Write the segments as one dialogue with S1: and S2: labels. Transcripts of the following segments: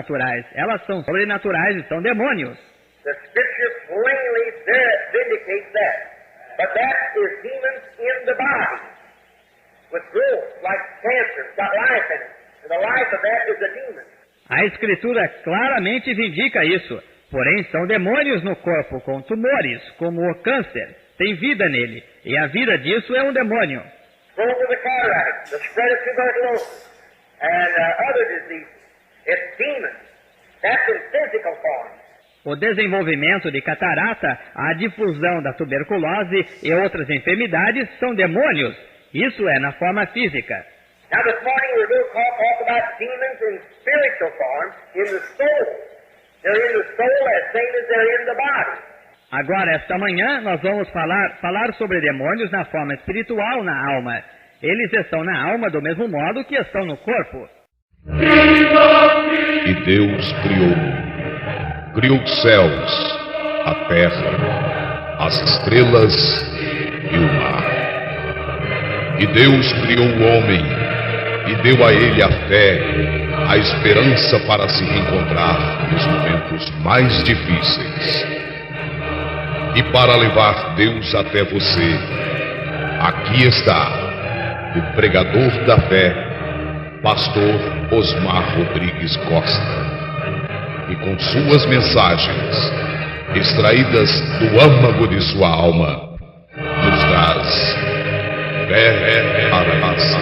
S1: naturais, elas são sobrenaturais e são demônios.
S2: The Scripture plainly vindicates that. But that is demons in the body, with growth, like cancer, it's got life in it. And the life of that is a demon.
S1: A Escritura claramente vindica isso. Porém, são demônios no corpo, com tumores, como o câncer. Tem vida nele, e a vida disso é um demônio.
S2: Growth of the cataract, the spread of tuberculosis, and other diseases. It's demons. That's in physical form.
S1: O desenvolvimento de catarata, a difusão da tuberculose e outras enfermidades são demônios. Isso é na forma física.
S2: Now this morning we're going to talk about demons in spiritual form, in the soul. They're in the soul as same as they're in the body.
S1: Agora, esta manhã, nós vamos falar sobre demônios na forma espiritual, na alma. Eles estão na alma do mesmo modo que estão no corpo.
S3: E Deus criou os céus, a terra, as estrelas e o mar. E Deus criou o homem e deu a ele a fé, a esperança para se reencontrar nos momentos mais difíceis. E para levar Deus até você, aqui está o pregador da fé, Pastor Osmar Rodrigues Costa. E com suas mensagens, extraídas do âmago de sua alma, nos traz fé para a nação.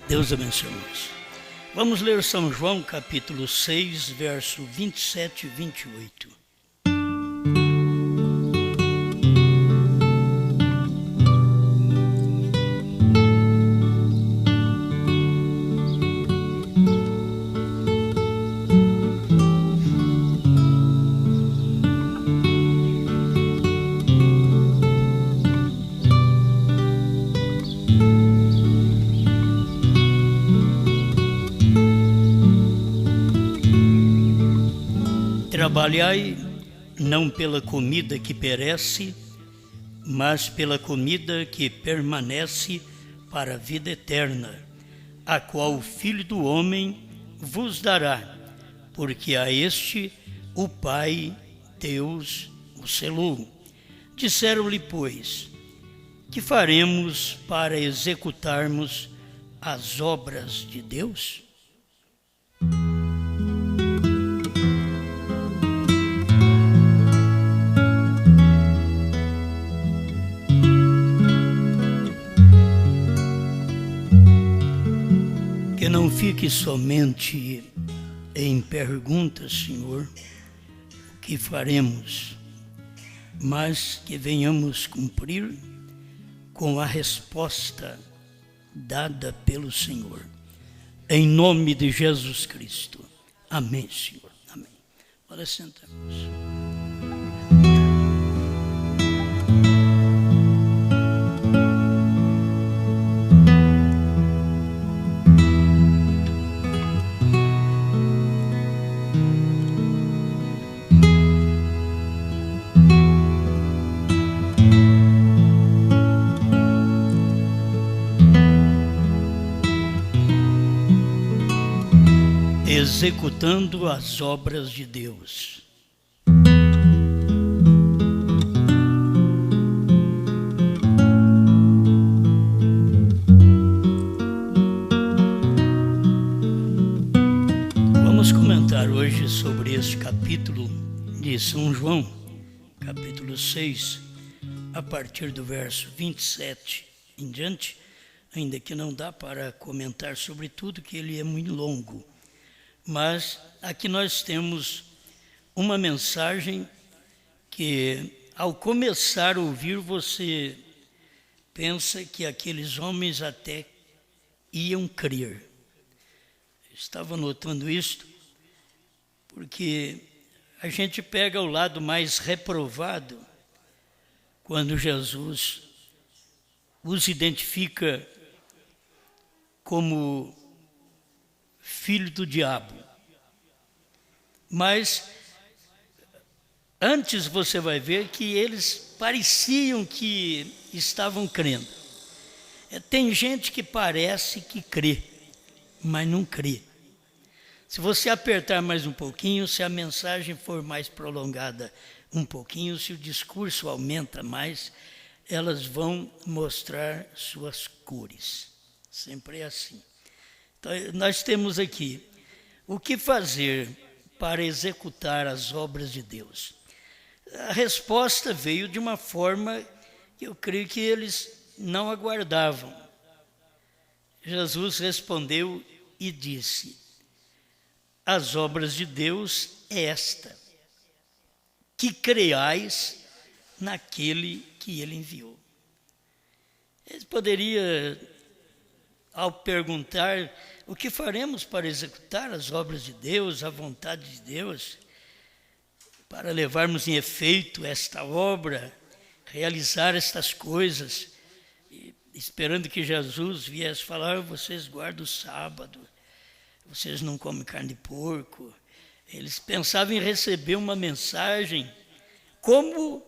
S4: Deus abençoe. Vamos ler São João capítulo 6, verso 27 e 28. Trabalhai não pela comida que perece, mas pela comida que permanece para a vida eterna, a qual o Filho do Homem vos dará, porque a este o Pai, Deus, o selou. Disseram-lhe, pois, que faremos para executarmos as obras de Deus? Que não fique somente em perguntas, Senhor, o que faremos, mas que venhamos cumprir com a resposta dada pelo Senhor. Em nome de Jesus Cristo. Amém, Senhor. Amém. Agora sentamos. Executando as obras de Deus. Vamos comentar hoje sobre este capítulo de São João, capítulo 6, a partir do verso 27 em diante, ainda que não dá para comentar sobre tudo, que ele é muito longo. Mas aqui nós temos uma mensagem que, ao começar a ouvir, você pensa que aqueles homens até iam crer. estava notando isto, porque a gente pega o lado mais reprovado quando Jesus os identifica como filho do diabo. Mas antes você vai ver que eles pareciam que estavam crendo. Tem gente que parece que crê, mas não crê. Se você apertar mais um pouquinho, se a mensagem for mais prolongada um pouquinho, se o discurso aumenta mais, elas vão mostrar suas cores. Sempre é assim. Então, nós temos aqui o que fazer para executar as obras de Deus. A resposta veio de uma forma que eu creio que eles não aguardavam. Jesus respondeu e disse: as obras de Deus é esta, que creiais naquele que ele enviou. Eles poderiam, ao perguntar o que faremos para executar as obras de Deus, a vontade de Deus, para levarmos em efeito esta obra, realizar estas coisas, esperando que Jesus viesse falar: vocês guardam o sábado, vocês não comem carne de porco. Eles pensavam em receber uma mensagem como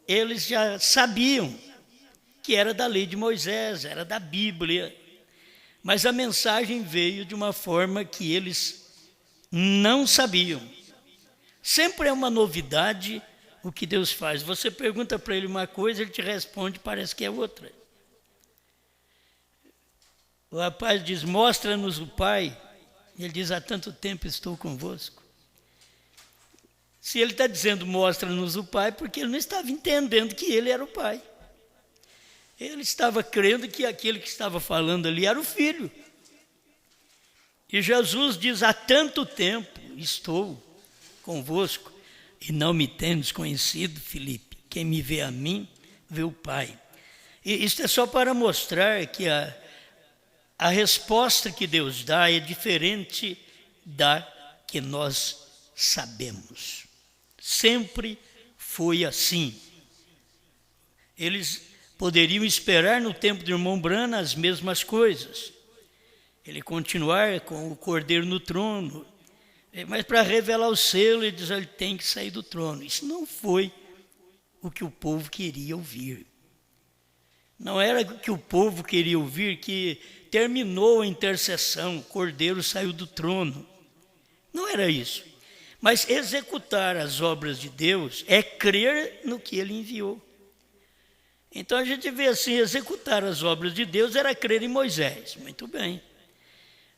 S4: eles já sabiam que era da lei de Moisés, era da Bíblia. Mas a mensagem veio de uma forma que eles não sabiam. Sempre é uma novidade o que Deus faz. Você pergunta para ele uma coisa, ele te responde, parece que é outra. O rapaz diz: mostra-nos o Pai. Ele diz: há tanto tempo estou convosco. Se ele está dizendo mostra-nos o Pai, porque ele não estava entendendo que ele era o Pai. Ele estava crendo que aquele que estava falando ali era o Filho. E Jesus diz: há tanto tempo estou convosco e não me tendes conhecido, Filipe. Quem me vê a mim, vê o Pai. E isto é só para mostrar que a resposta que Deus dá é diferente da que nós sabemos. Sempre foi assim. Eles poderiam esperar no tempo do irmão Branham as mesmas coisas. Ele continuar com o cordeiro no trono, mas para revelar o selo, ele diz: ele tem que sair do trono. Isso não foi o que o povo queria ouvir. Não era o que o povo queria ouvir, que terminou a intercessão, o cordeiro saiu do trono. Não era isso. Mas executar as obras de Deus é crer no que ele enviou. Então a gente vê assim: executar as obras de Deus era crer em Moisés. Muito bem.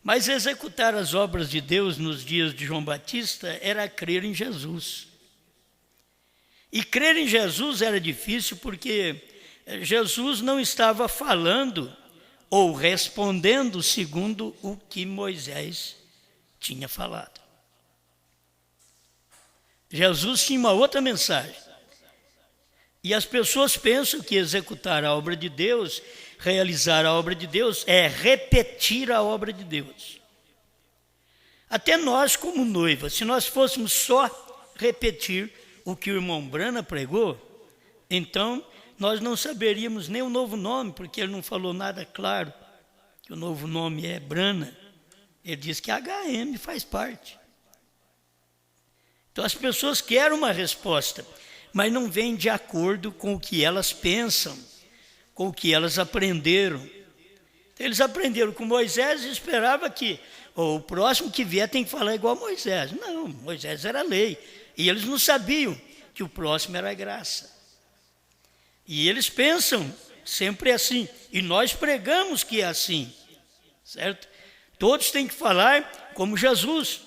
S4: Mas executar as obras de Deus nos dias de João Batista era crer em Jesus. E crer em Jesus era difícil porque Jesus não estava falando ou respondendo segundo o que Moisés tinha falado. Jesus tinha uma outra mensagem. E as pessoas pensam que executar a obra de Deus, realizar a obra de Deus, é repetir a obra de Deus. Até nós, como noiva, se nós fôssemos só repetir o que o irmão Branham pregou, então nós não saberíamos nem o novo nome, porque ele não falou nada claro, que o novo nome é Branham. Ele diz que HM faz parte. Então as pessoas querem uma resposta, mas não vem de acordo com o que elas pensam, com o que elas aprenderam. Então, eles aprenderam com Moisés e esperavam que o próximo que vier tem que falar igual a Moisés. Não, Moisés era a lei. E eles não sabiam que o próximo era a graça. E eles pensam sempre assim. E nós pregamos que é assim, certo? Todos têm que falar como Jesus.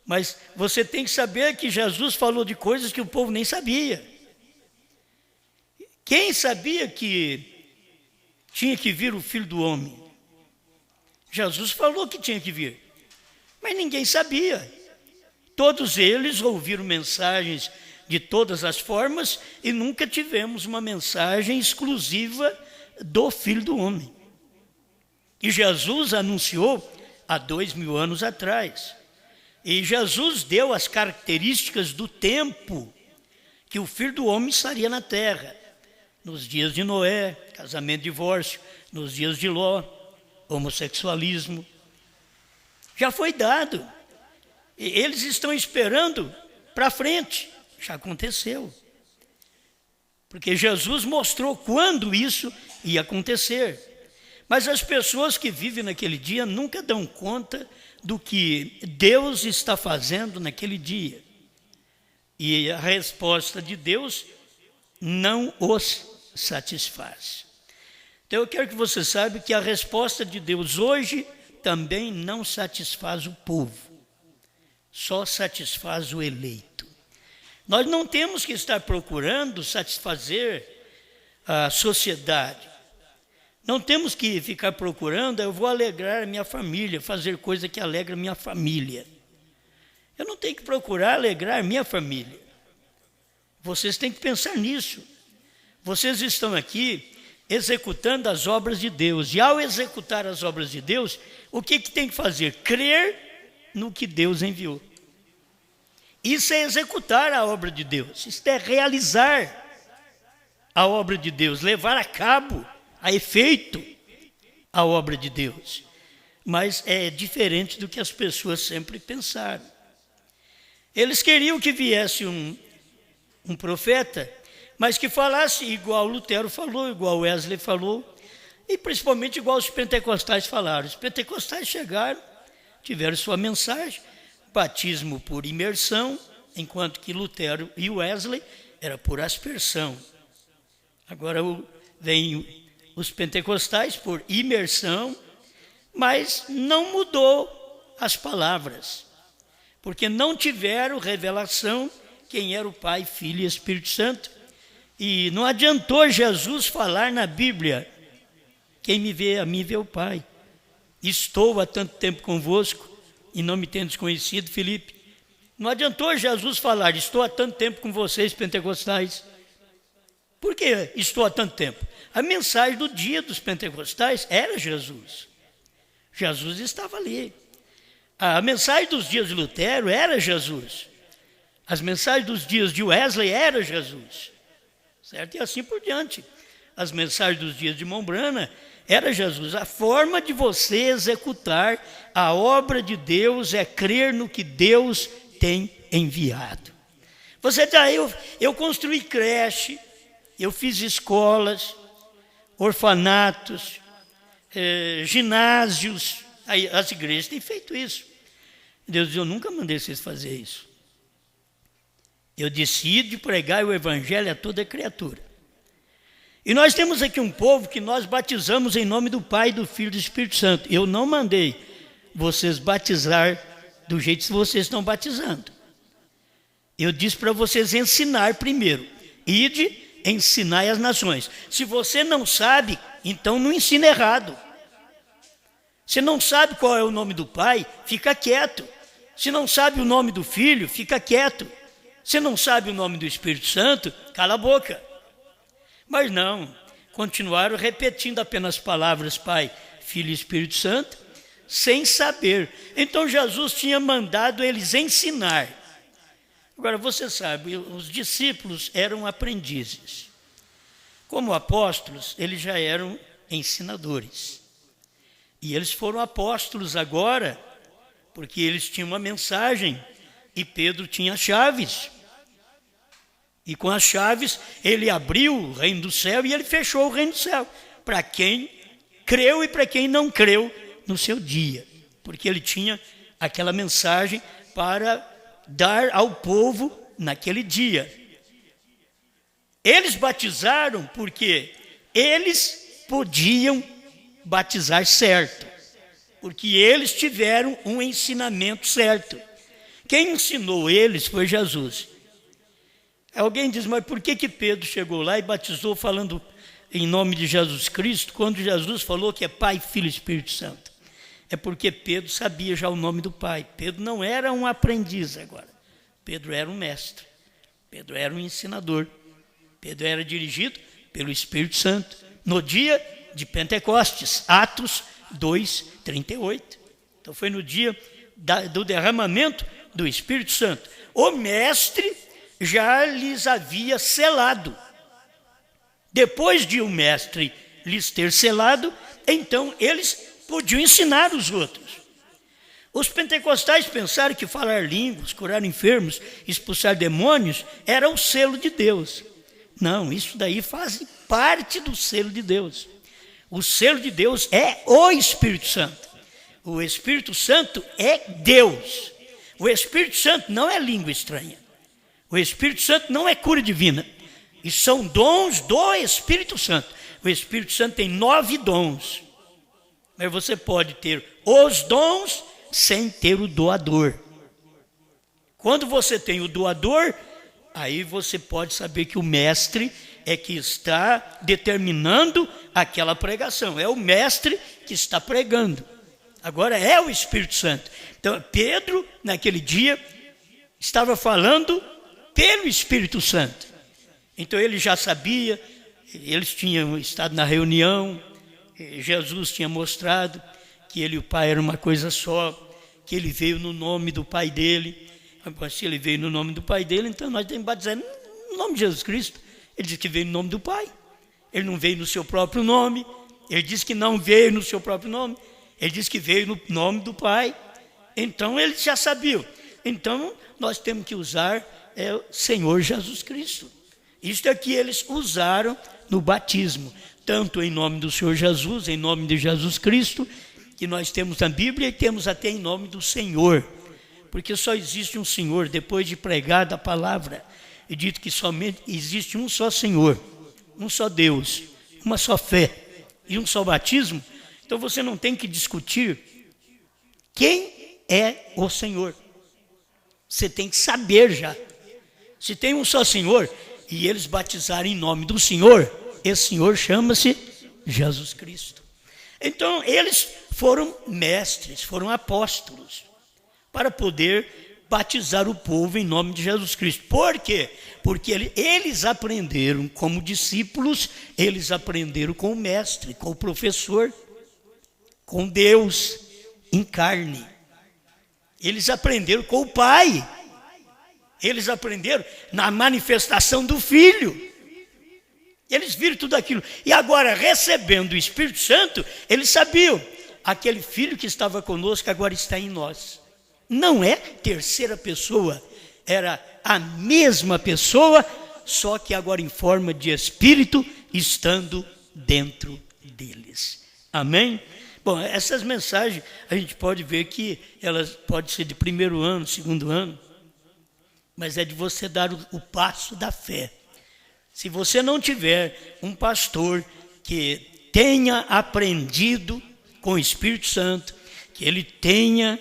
S4: Mas você tem que saber que Jesus falou de coisas que o povo nem sabia. Quem sabia que tinha que vir o Filho do Homem? Jesus falou que tinha que vir, mas ninguém sabia. Todos eles ouviram mensagens de todas as formas e nunca tivemos uma mensagem exclusiva do Filho do Homem. E Jesus anunciou há 2000 anos atrás. E Jesus deu as características do tempo que o Filho do Homem estaria na terra. Nos dias de Noé, casamento, divórcio. Nos dias de Ló, homossexualismo. Já foi dado. E eles estão esperando para frente. Já aconteceu. Porque Jesus mostrou quando isso ia acontecer. Mas as pessoas que vivem naquele dia nunca dão conta do que Deus está fazendo naquele dia. E a resposta de Deus não os satisfaz. Então eu quero que você saiba que a resposta de Deus hoje também não satisfaz o povo. Só satisfaz o eleito. Nós não temos que estar procurando satisfazer a sociedade. Não temos que ficar procurando, eu vou alegrar minha família, fazer coisa que alegra minha família. Eu não tenho que procurar alegrar minha família. Vocês têm que pensar nisso. Vocês estão aqui executando as obras de Deus. E ao executar as obras de Deus, o que tem que fazer? Crer no que Deus enviou. Isso é executar a obra de Deus. Isso é realizar a obra de Deus, levar a cabo, a efeito, a obra de Deus. Mas é diferente do que as pessoas sempre pensaram. Eles queriam que viesse um profeta, mas que falasse igual Lutero falou, igual Wesley falou, e principalmente igual os pentecostais falaram. Os pentecostais chegaram, tiveram sua mensagem, batismo por imersão, enquanto que Lutero e Wesley era por aspersão. Agora vem os pentecostais por imersão, mas não mudou as palavras, porque não tiveram revelação quem era o Pai, Filho e Espírito Santo. E não adiantou Jesus falar na Bíblia, quem me vê a mim vê o Pai. Estou há tanto tempo convosco e não me tendes conhecido, Filipe. Não adiantou Jesus falar, estou há tanto tempo com vocês, pentecostais. Por que estou há tanto tempo? A mensagem do dia dos pentecostais era Jesus. Jesus estava ali. A mensagem dos dias de Lutero era Jesus. As mensagens dos dias de Wesley era Jesus. Certo? E assim por diante. As mensagens dos dias de Mombrana era Jesus. A forma de você executar a obra de Deus é crer no que Deus tem enviado. Você diz, eu construí creche, eu fiz escolas, orfanatos, ginásios. Aí, as igrejas têm feito isso. Deus diz, eu nunca mandei vocês fazer isso. Eu decido pregar o evangelho a toda criatura. E nós temos aqui um povo que nós batizamos em nome do Pai, do Filho e do Espírito Santo. Eu não mandei vocês batizar do jeito que vocês estão batizando. Eu disse para vocês ensinar primeiro. Ide, ensinai as nações. Se você não sabe, então não ensina errado. Se não sabe qual é o nome do Pai, fica quieto. Se não sabe o nome do Filho, fica quieto. Se não sabe o nome do Espírito Santo, cala a boca. Mas não, continuaram repetindo apenas palavras Pai, Filho e Espírito Santo, sem saber. Então Jesus tinha mandado eles ensinar. Agora você sabe, os discípulos eram aprendizes. Como apóstolos, eles já eram ensinadores. E eles foram apóstolos agora, porque eles tinham uma mensagem e Pedro tinha chaves. E com as chaves, ele abriu o reino do céu e ele fechou o reino do céu. Para quem creu e para quem não creu no seu dia. Porque ele tinha aquela mensagem para dar ao povo naquele dia. Eles batizaram porque eles podiam batizar certo. Porque eles tiveram um ensinamento certo. Quem ensinou eles foi Jesus. Alguém diz, mas por que Pedro chegou lá e batizou falando em nome de Jesus Cristo, quando Jesus falou que é Pai, Filho e Espírito Santo? É porque Pedro sabia já o nome do Pai. Pedro não era um aprendiz agora. Pedro era um mestre. Pedro era um ensinador. Pedro era dirigido pelo Espírito Santo no dia de Pentecostes, Atos 2:38. Então foi no dia do derramamento do Espírito Santo. O mestre já lhes havia selado. Depois de o mestre lhes ter selado, então eles podiam ensinar os outros. Os pentecostais pensaram que falar línguas, curar enfermos, expulsar demônios era o selo de Deus. Não, isso daí faz parte do selo de Deus. O selo de Deus é o Espírito Santo. O Espírito Santo é Deus. O Espírito Santo não é língua estranha. O Espírito Santo não é cura divina. E são dons do Espírito Santo. O Espírito Santo tem 9 dons. Mas você pode ter os dons sem ter o doador. Quando você tem o doador, aí você pode saber que o mestre é que está determinando aquela pregação. É o mestre que está pregando. Agora é o Espírito Santo. Então Pedro, naquele dia, estava falando pelo Espírito Santo. Então ele já sabia, eles tinham estado na reunião, Jesus tinha mostrado que ele e o Pai eram uma coisa só, que ele veio no nome do Pai dele. Se ele veio no nome do Pai dele, então nós temos que batizar no nome de Jesus Cristo. Ele disse que veio no nome do Pai. Ele não veio no seu próprio nome. Ele disse que não veio no seu próprio nome. Ele disse que veio no nome do Pai. Então eles já sabiam. Então nós temos que usar o Senhor Jesus Cristo. Isto é que eles usaram no batismo. Tanto em nome do Senhor Jesus, em nome de Jesus Cristo, que nós temos na Bíblia, e temos até em nome do Senhor. Porque só existe um Senhor, depois de pregada a palavra, e dito que somente existe um só Senhor, um só Deus, uma só fé e um só batismo. Então você não tem que discutir quem é o Senhor. Você tem que saber já. Se tem um só Senhor, e eles batizarem em nome do Senhor, esse Senhor chama-se Jesus Cristo. Então eles foram mestres, foram apóstolos, para poder batizar o povo em nome de Jesus Cristo. Por quê? Porque eles aprenderam como discípulos, eles aprenderam com o mestre, com o professor, com Deus em carne. Eles aprenderam com o Pai. Eles aprenderam na manifestação do Filho. Eles viram tudo aquilo. E agora, recebendo o Espírito Santo, eles sabiam, aquele Filho que estava conosco agora está em nós. Não é terceira pessoa, era a mesma pessoa, só que agora em forma de Espírito, estando dentro deles. Amém? Bom, essas mensagens a gente pode ver que elas podem ser de primeiro ano, segundo ano, mas é de você dar o passo da fé. Se você não tiver um pastor que tenha aprendido com o Espírito Santo, que ele tenha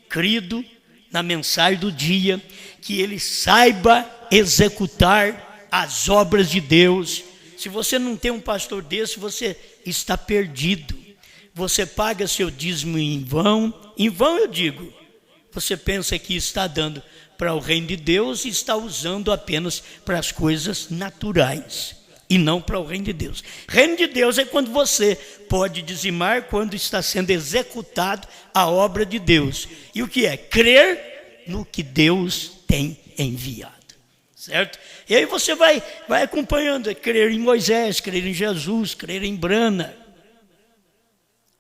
S4: crido na mensagem do dia, que ele saiba executar as obras de Deus. Se você não tem um pastor desse, você está perdido. Você paga seu dízimo em vão eu digo, você pensa que está dando para o reino de Deus e está usando apenas para as coisas naturais e não para o reino de Deus. Reino de Deus é quando você pode dizimar, quando está sendo executado a obra de Deus. E o que é? Crer no que Deus tem enviado. Certo? E aí você vai acompanhando, crer em Moisés, crer em Jesus, crer em Brana.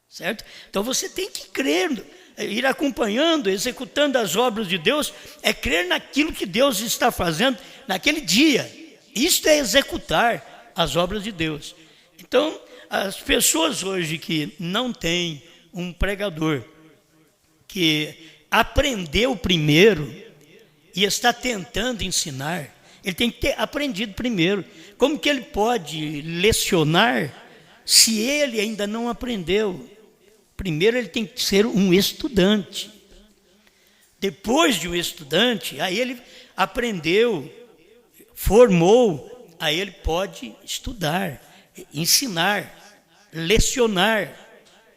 S4: Certo? Então você tem que crer, ir acompanhando, executando as obras de Deus, é crer naquilo que Deus está fazendo naquele dia. Isto é executar as obras de Deus. Então, as pessoas hoje que não têm um pregador que aprendeu primeiro e está tentando ensinar, ele tem que ter aprendido primeiro. Como que ele pode lecionar se ele ainda não aprendeu? Primeiro ele tem que ser um estudante. Depois de um estudante, aí ele aprendeu, formou, aí ele pode estudar, ensinar, lecionar.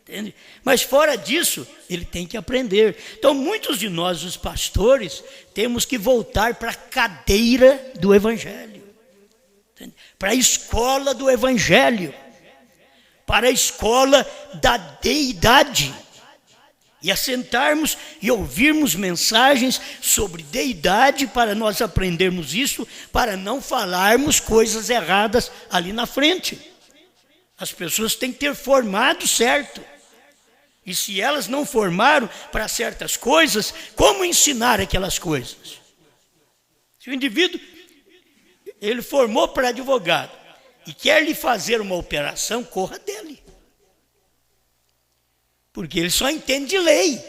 S4: Entende? Mas fora disso, ele tem que aprender. Então muitos de nós, os pastores, temos que voltar para a cadeira do Evangelho, entende? Para a escola do Evangelho, para a escola da deidade. e assentarmos e ouvirmos mensagens sobre deidade para nós aprendermos isso, para não falarmos coisas erradas ali na frente. As pessoas têm que ter formado certo. E se elas não formaram para certas coisas, como ensinar aquelas coisas? Se o indivíduo, ele formou para advogado e quer lhe fazer uma operação, corra dele. Porque ele só entende de lei.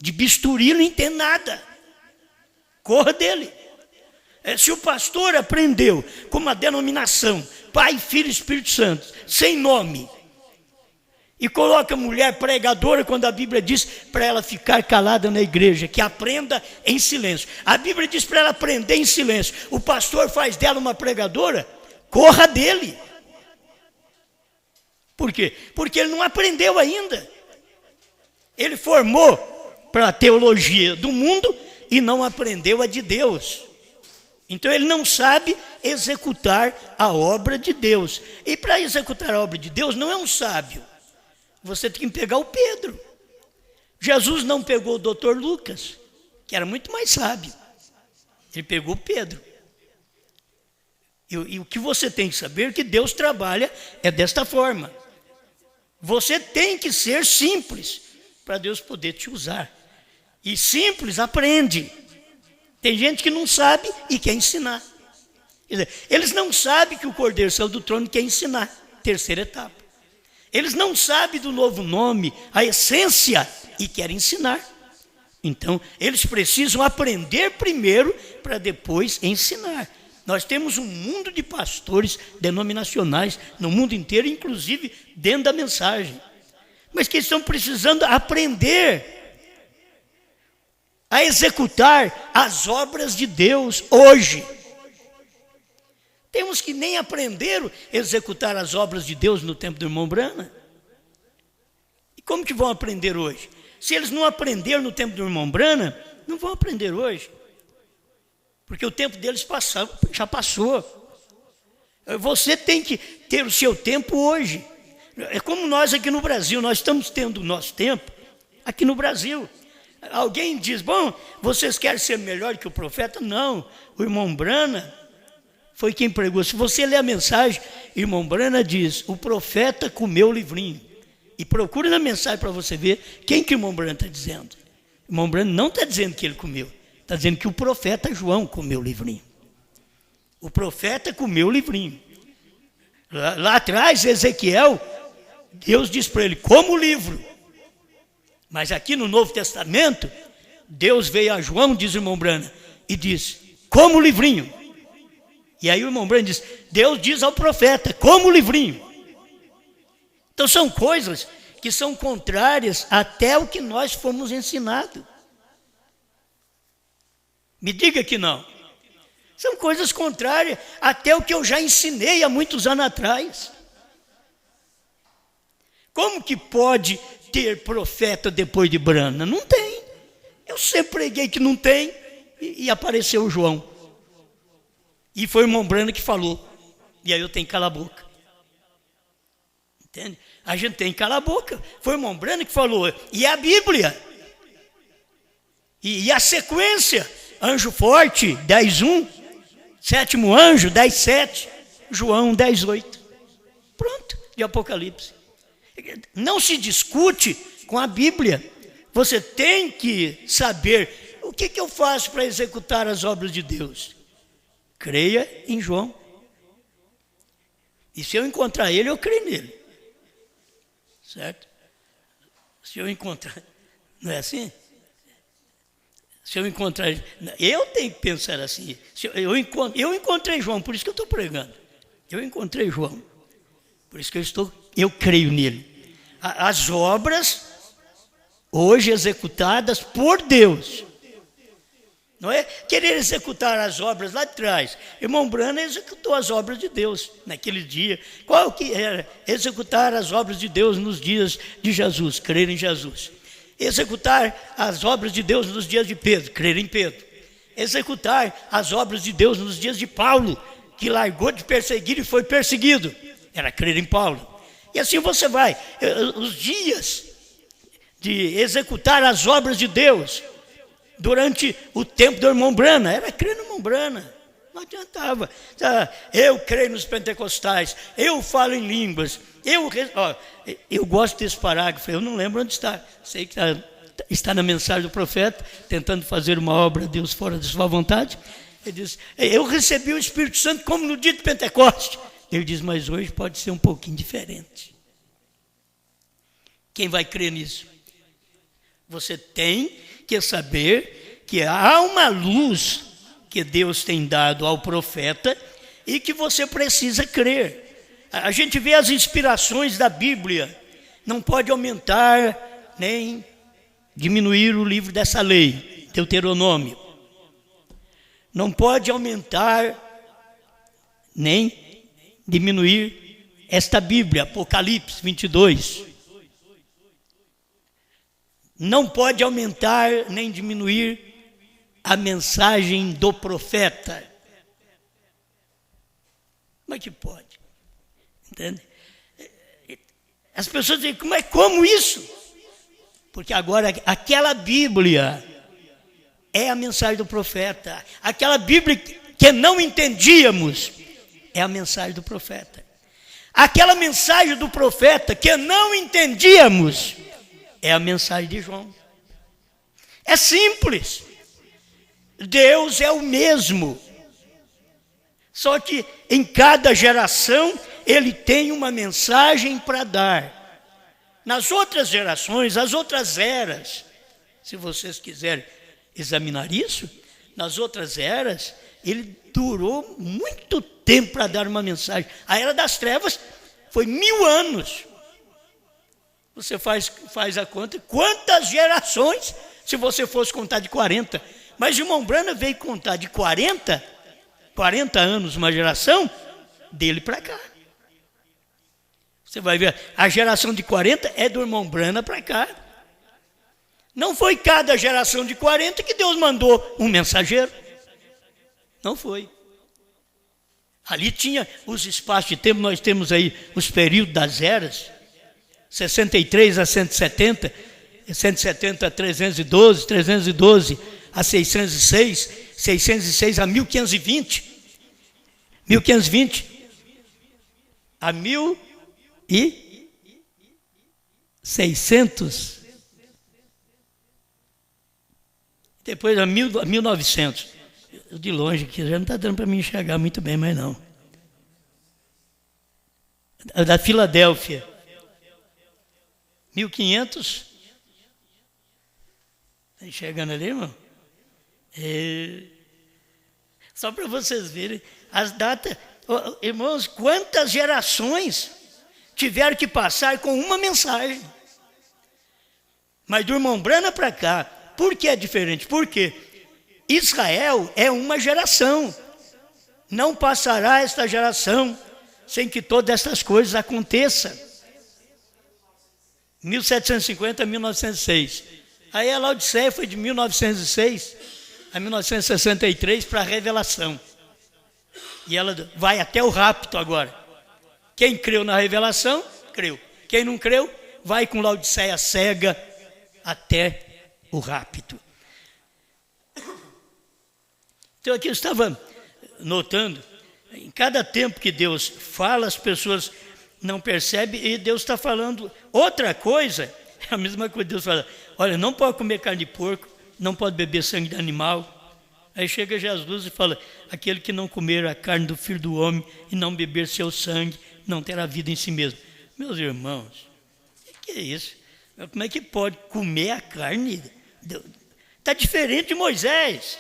S4: De bisturi não entende nada. Corra dele. Se o pastor aprendeu com uma denominação, Pai, Filho e Espírito Santo, sem nome, e coloca a mulher pregadora quando a Bíblia diz para ela ficar calada na igreja, que aprenda em silêncio. A Bíblia diz para ela aprender em silêncio. O pastor faz dela uma pregadora, corra dele. Por quê? Porque ele não aprendeu ainda. Ele formou para a teologia do mundo e não aprendeu a de Deus. Então ele não sabe executar a obra de Deus. E para executar a obra de Deus não é um sábio. Você tem que pegar o Pedro. Jesus não pegou o doutor Lucas, que era muito mais sábio. Ele pegou o Pedro. E o que você tem que saber é que Deus trabalha é desta forma. Você tem que ser simples para Deus poder te usar. E simples aprende. Tem gente que não sabe e quer ensinar. Quer dizer, eles não sabem que o Cordeiro saiu do trono e quer ensinar. Terceira etapa. Eles não sabem do novo nome, a essência, e querem ensinar. Então, eles precisam aprender primeiro para depois ensinar. Nós temos um mundo de pastores denominacionais no mundo inteiro, inclusive dentro da mensagem. Mas que estão precisando aprender a executar as obras de Deus hoje. Temos que nem aprenderam a executar as obras de Deus no tempo do irmão Branham. E como que vão aprender hoje? Se eles não aprenderam no tempo do irmão Branham, não vão aprender hoje. Porque o tempo deles já passou. Você tem que ter o seu tempo hoje. É como nós aqui no Brasil, nós estamos tendo o nosso tempo aqui no Brasil. Alguém diz, bom, vocês querem ser melhor que o profeta? Não, o irmão Branham foi quem pregou. Se você ler a mensagem, irmão Branham diz, o profeta comeu o livrinho. E procure na mensagem para você ver quem que o irmão Branham está dizendo. O irmão Branham não está dizendo que ele comeu. Está dizendo que o profeta João comeu o livrinho. O profeta comeu o livrinho. Lá atrás, Ezequiel, Deus diz para ele, como o livro. Mas aqui no Novo Testamento, Deus veio a João, diz o irmão Branham, e diz, como o livrinho. E aí o irmão Branham diz, Deus diz ao profeta, como o livrinho. Então são coisas que são contrárias até o que nós fomos ensinados. Me diga que não. São coisas contrárias até o que eu já ensinei há muitos anos atrás. Como que pode ter profeta depois de Branham? Não tem. Eu sempre preguei que não tem e apareceu o João. E foi o irmão Branham que falou. E aí eu tenho que calar a boca. Entende? A gente tem que calar a boca. Foi o irmão Branham que falou. E a Bíblia. E a sequência. Anjo forte, 10:1. Sétimo anjo, 10:7. João, 10:8. Pronto, de Apocalipse. Não se discute com a Bíblia. Você tem que saber o que eu faço para executar as obras de Deus. Creia em João. E se eu encontrar ele, eu creio nele. Certo? Se eu encontrar... Não é assim? Se eu encontrar ele... Eu tenho que pensar assim. Eu encontrei João, por isso que eu estou pregando. Eu encontrei João. Por isso que eu creio nele. As obras hoje executadas por Deus. Não é querer executar as obras lá de trás. Irmão Branham executou as obras de Deus naquele dia. Qual que era? Executar as obras de Deus nos dias de Jesus, crer em Jesus. Executar as obras de Deus nos dias de Pedro, crer em Pedro. Executar as obras de Deus nos dias de Paulo, que largou de perseguir e foi perseguido. Era crer em Paulo. E assim você vai. Os dias de executar as obras de Deus durante o tempo do irmão Brana. Era crer no irmão Brana. Não adiantava. Eu creio nos pentecostais, eu falo em línguas, eu gosto desse parágrafo, eu não lembro onde está. Sei que está na mensagem do profeta, tentando fazer uma obra de Deus fora de sua vontade. Ele diz, eu recebi o Espírito Santo como no dia de Pentecoste. Ele diz, mas hoje pode ser um pouquinho diferente. Quem vai crer nisso? Você tem que saber que há uma luz que Deus tem dado ao profeta e que você precisa crer. A gente vê as inspirações da Bíblia. Não pode aumentar nem diminuir o livro dessa lei, Deuteronômio. Não pode aumentar nem diminuir esta Bíblia, Apocalipse 22. Não pode aumentar nem diminuir a mensagem do profeta. Como é que pode? Entende? As pessoas dizem, como isso? Porque agora aquela Bíblia é a mensagem do profeta. Aquela Bíblia que não entendíamos é a mensagem do profeta. Aquela mensagem do profeta que não entendíamos é a mensagem de João. É simples. Deus é o mesmo. Só que em cada geração ele tem uma mensagem para dar. Nas outras gerações, as outras eras, se vocês quiserem examinar isso, nas outras eras, ele durou muito tempo para dar uma mensagem. A era das trevas foi 1000 anos. Você faz a conta, quantas gerações, se você fosse contar de 40. Mas o irmão Brana veio contar de 40 anos, uma geração, dele para cá. Você vai ver, a geração de 40 é do irmão Brana para cá. Não foi cada geração de 40 que Deus mandou um mensageiro. Não foi. Ali tinha os espaços de tempo, nós temos aí os períodos das eras, 63 a 170, 170 a 312, 312 a 606, 606 a 1520, 1520 a 1600, depois a 1900. De longe aqui, já não está dando para mim enxergar muito bem, mas não. Da Filadélfia, 1500. Está enxergando ali, irmão? Só para vocês verem as datas. Irmãos, quantas gerações tiveram que passar com uma mensagem? Mas do irmão Brana para cá, por que é diferente? Por quê? Israel é uma geração. Não passará esta geração sem que todas estas coisas aconteçam. 1750 a 1906. Aí a Laodiceia foi de 1906 a 1963 para a revelação. E ela vai até o rapto agora. Quem creu na revelação, creu. Quem não creu, vai com Laodiceia cega até o rapto. Então aqui eu estava notando, em cada tempo que Deus fala, as pessoas não percebem, e Deus está falando outra coisa, é a mesma coisa que Deus fala, olha, não pode comer carne de porco, não pode beber sangue de animal. Aí chega Jesus e fala, aquele que não comer a carne do Filho do Homem e não beber seu sangue, não terá vida em si mesmo. Meus irmãos, o que é isso? Como é que pode comer a carne? Está diferente de Moisés.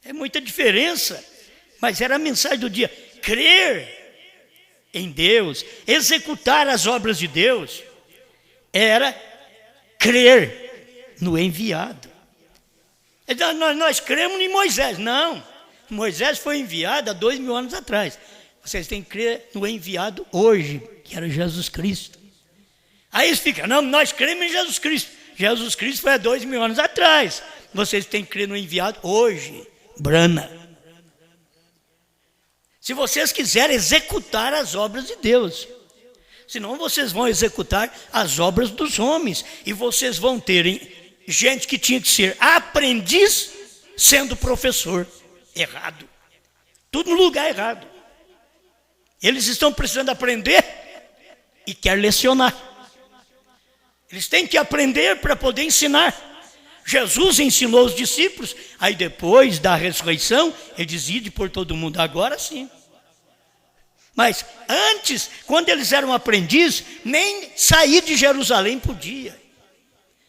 S4: É muita diferença, mas era a mensagem do dia. Crer em Deus, executar as obras de Deus, era crer no enviado. Nós cremos em Moisés. Não, Moisés foi enviado há 2000 anos atrás. Vocês têm que crer no enviado hoje, que era Jesus Cristo. Aí fica, não, nós cremos em Jesus Cristo. Jesus Cristo foi há 2000 anos atrás. Vocês têm que crer no enviado hoje. Brana. Se vocês quiserem executar as obras de Deus, Senão vocês vão executar as obras dos homens. E vocês vão terem gente que tinha que ser aprendiz sendo professor. Errado. Tudo no lugar errado. Eles estão precisando aprender e quer lecionar. Eles têm que aprender para poder ensinar. Jesus ensinou os discípulos, aí depois da ressurreição, ele diz: ide por todo mundo. Agora sim. Mas antes, quando eles eram aprendizes, nem sair de Jerusalém podia.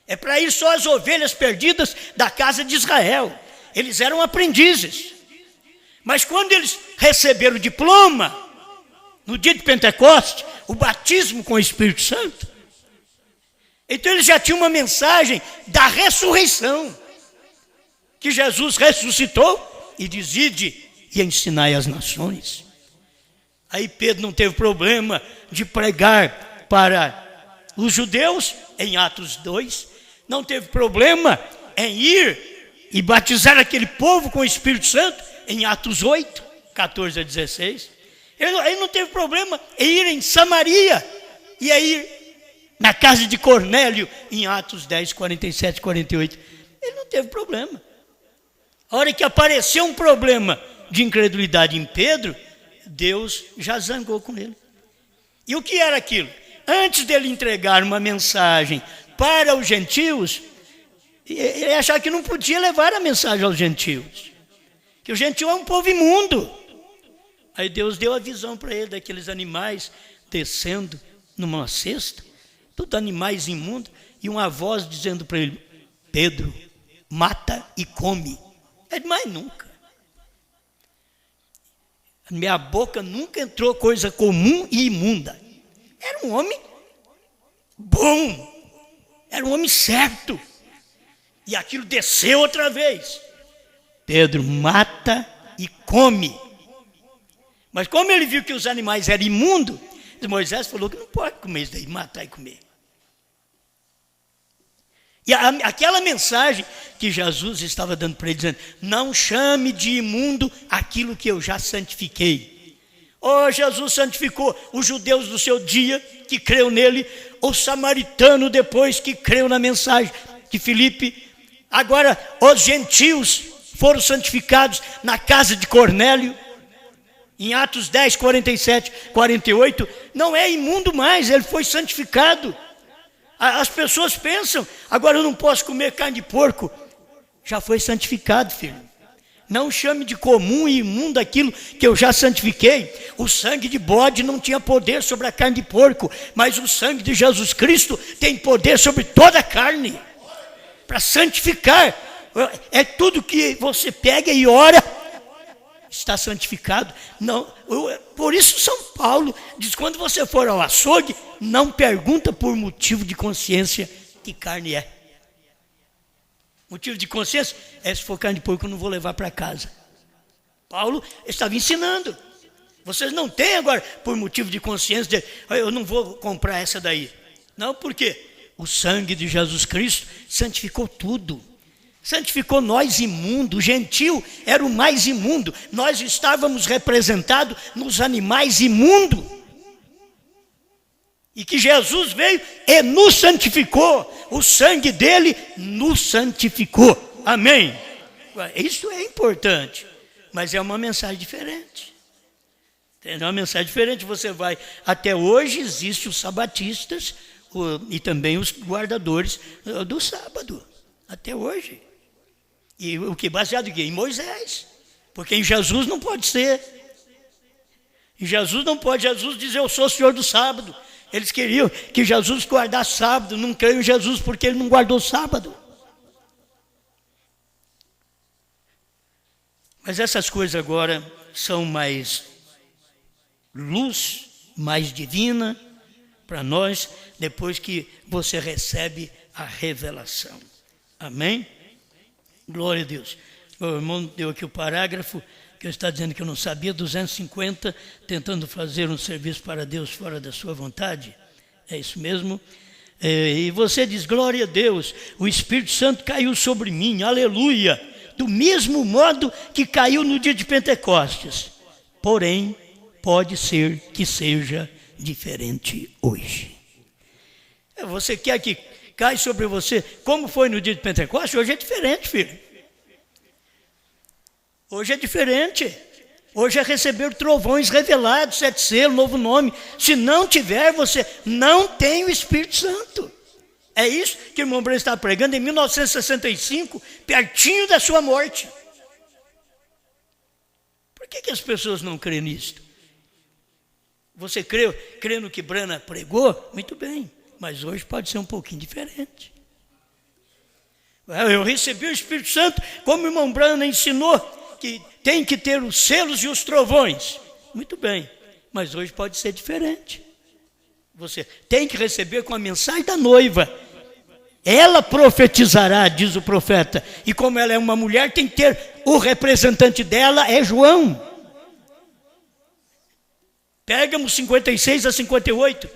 S4: É para ir só as ovelhas perdidas da casa de Israel. Eles eram aprendizes. Mas quando eles receberam o diploma, no dia de Pentecostes, o batismo com o Espírito Santo, então eles já tinham uma mensagem da ressurreição, que Jesus ressuscitou e diz: ide e ensinai as nações. Aí Pedro não teve problema de pregar para os judeus, em Atos 2, não teve problema em ir e batizar aquele povo com o Espírito Santo, em Atos 8, 14 a 16. Ele não teve problema em ir em Samaria e a ir na casa de Cornélio, em Atos 10, 47, 48. Ele não teve problema. A hora que apareceu um problema de incredulidade em Pedro, Deus já zangou com ele. E o que era aquilo? Antes dele entregar uma mensagem para os gentios, ele achava que não podia levar a mensagem aos gentios, que o gentio é um povo imundo. Aí Deus deu a visão para ele daqueles animais descendo numa cesta, tudo animais imundos, e uma voz dizendo para ele: Pedro, mata e come. É demais nunca. Na minha boca nunca entrou coisa comum e imunda. Era um homem bom, era um homem certo. E aquilo desceu outra vez: Pedro, mata e come. Mas como ele viu que os animais eram imundos, Moisés falou que não pode comer isso daí, matar e comer. E aquela mensagem que Jesus estava dando para ele, dizendo: não chame de imundo aquilo que eu já santifiquei. Oh, Jesus santificou os judeus do seu dia, que creu nele, o samaritano depois, que creu na mensagem de Filipe. Agora os gentios foram santificados na casa de Cornélio. Em Atos 10, 47, 48, não é imundo mais, ele foi santificado. As pessoas pensam: agora eu não posso comer carne de porco. Já foi santificado, filho. Não chame de comum e imundo aquilo que eu já santifiquei. O sangue de bode não tinha poder sobre a carne de porco, mas o sangue de Jesus Cristo tem poder sobre toda a carne, para santificar. É tudo que você pega e ora, está santificado. Não, por isso São Paulo diz: quando você for ao açougue, não pergunta por motivo de consciência que carne é. Motivo de consciência é: se for carne de porco eu não vou levar para casa. Paulo estava ensinando. Vocês não têm agora por motivo de consciência de, eu não vou comprar essa daí. Não, por quê? O sangue de Jesus Cristo santificou tudo. Santificou nós imundos. O gentil era o mais imundo. Nós estávamos representados nos animais imundos. E que Jesus veio e nos santificou. O sangue dele nos santificou. Amém? Isso é importante, mas é uma mensagem diferente. É uma mensagem diferente. Você vai, até hoje existem os sabatistas e também os guardadores do sábado. Até hoje. E o que? Baseado em quê? Em Moisés. Porque em Jesus não pode ser. Em Jesus não pode. Jesus diz: eu sou o Senhor do sábado. Eles queriam que Jesus guardasse sábado. Não creio em Jesus porque ele não guardou sábado. Mas essas coisas agora são mais luz, mais divina para nós, depois que você recebe a revelação. Amém? Glória a Deus. Meu irmão deu aqui o parágrafo que eu está dizendo que eu não sabia, 250, tentando fazer um serviço para Deus fora da sua vontade. É isso mesmo. E você diz: glória a Deus, o Espírito Santo caiu sobre mim, aleluia, do mesmo modo que caiu no dia de Pentecostes. Porém, pode ser que seja diferente hoje. Você quer que caia sobre você como foi no dia de Pentecostes? Hoje é diferente, filho. Hoje é diferente. Hoje é receber trovões revelados, 7 selos, novo nome. Se não tiver, você não tem o Espírito Santo. É isso que o irmão Branham estava pregando em 1965, pertinho da sua morte. Por que as pessoas não creem nisto? Você crê no que Branham pregou? Muito bem, mas hoje pode ser um pouquinho diferente. Eu recebi o Espírito Santo, como o irmão Branham ensinou, que tem que ter os selos e os trovões. Muito bem, mas hoje pode ser diferente. Você tem que receber com a mensagem da noiva. Ela profetizará, diz o profeta. E como ela é uma mulher, tem que ter o representante dela, é João. Pérgamo 56 a 58.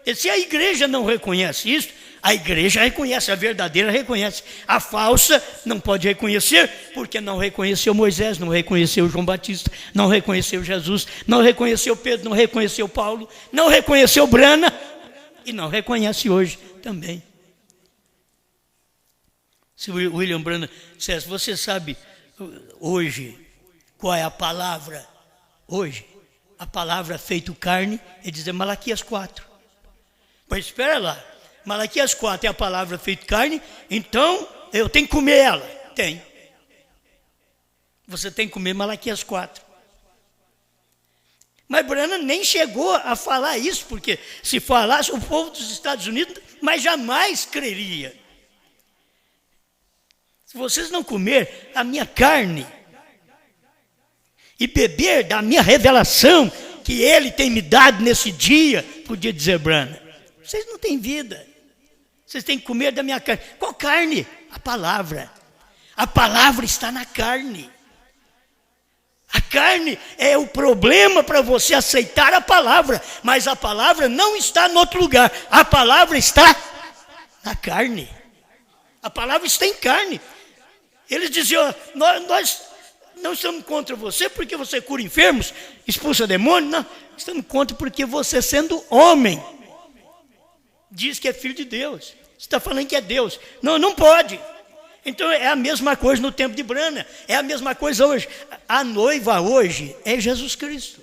S4: E se a igreja não reconhece isso, a igreja reconhece, a verdadeira reconhece. A falsa não pode reconhecer, porque não reconheceu Moisés, não reconheceu João Batista, não reconheceu Jesus, não reconheceu Pedro, não reconheceu Paulo, não reconheceu Branham e não reconhece hoje também. Se o William Branham dissesse, você sabe hoje qual é a palavra? Hoje, a palavra feito carne, ele diz Malaquias 4. Mas espera lá, Malaquias 4 é a palavra feito carne, então eu tenho que comer ela. Tem. Você tem que comer Malaquias 4. Mas Branham nem chegou a falar isso, porque se falasse o povo dos Estados Unidos, mas jamais creria. Se vocês não comer a minha carne e beber da minha revelação que ele tem me dado nesse dia, podia dizer Branham, vocês não têm vida. Vocês têm que comer da minha carne. Qual carne? A palavra. A palavra está na carne. A carne é o problema para você aceitar a palavra, mas a palavra não está em outro lugar. A palavra está na carne. A palavra está em carne. Eles diziam, nós não estamos contra você porque você cura enfermos, expulsa demônios, não. Estamos contra porque você, sendo homem, diz que é filho de Deus. Você está falando que é Deus. Não, não pode. Então é a mesma coisa no tempo de Branham. É a mesma coisa hoje. A noiva hoje é Jesus Cristo.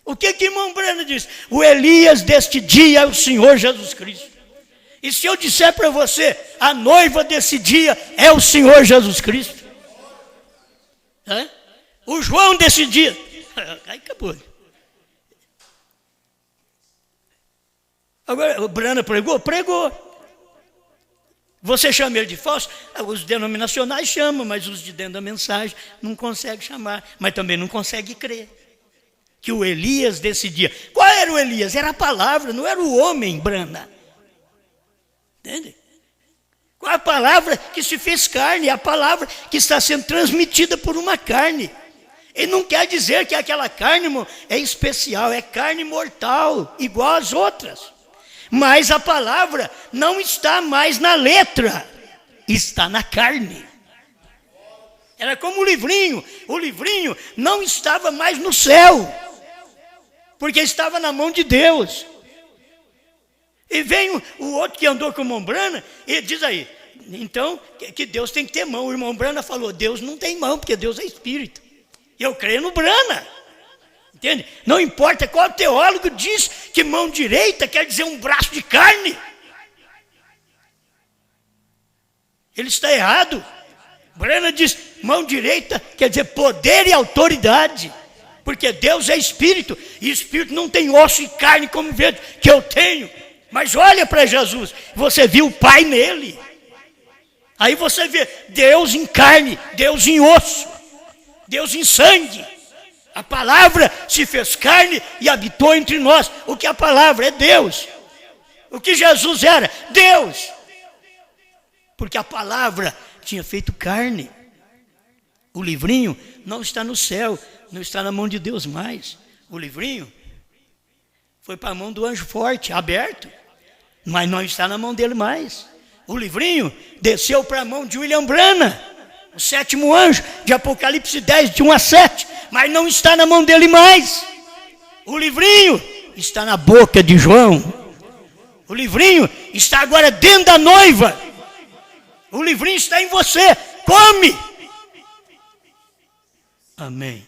S4: O que irmão Branham diz? O Elias deste dia é o Senhor Jesus Cristo. E se eu disser para você, a noiva desse dia é o Senhor Jesus Cristo? O João desse dia. Aí acabou. Agora, o Branham pregou? Pregou. Você chama ele de falso? Os denominacionais chamam, mas os de dentro da mensagem não conseguem chamar, mas também não conseguem crer. Que o Elias desse dia. Qual era o Elias? Era a palavra, não era o homem, Branham. Entende? Qual a palavra que se fez carne? É a palavra que está sendo transmitida por uma carne. E não quer dizer que aquela carne, irmão, é especial, é carne mortal, igual às outras. Mas a palavra não está mais na letra, está na carne. Era como o livrinho não estava mais no céu, porque estava na mão de Deus. E vem o outro que andou com o irmão Branham e diz aí, então, que Deus tem que ter mão. O irmão Branham falou, Deus não tem mão, porque Deus é espírito. E eu creio no Branham. Entende? Não importa qual teólogo diz que mão direita quer dizer um braço de carne. Ele está errado. Branham diz, mão direita quer dizer poder e autoridade. Porque Deus é espírito, e espírito não tem osso e carne como vejo que eu tenho. Mas olha para Jesus, você viu o Pai nele. Aí você vê Deus em carne, Deus em osso, Deus em sangue. A palavra se fez carne e habitou entre nós. O que a palavra é Deus. O que Jesus era? Deus. Porque a palavra tinha feito carne. O livrinho não está no céu, não está na mão de Deus mais. O livrinho foi para a mão do anjo forte, aberto, mas não está na mão dele mais. O livrinho desceu para a mão de William Branham, o 7º anjo de Apocalipse 10, de 1 a 7, mas não está na mão dele mais. O livrinho está na boca de João. O livrinho está agora dentro da noiva. O livrinho está em você. Come! Amém.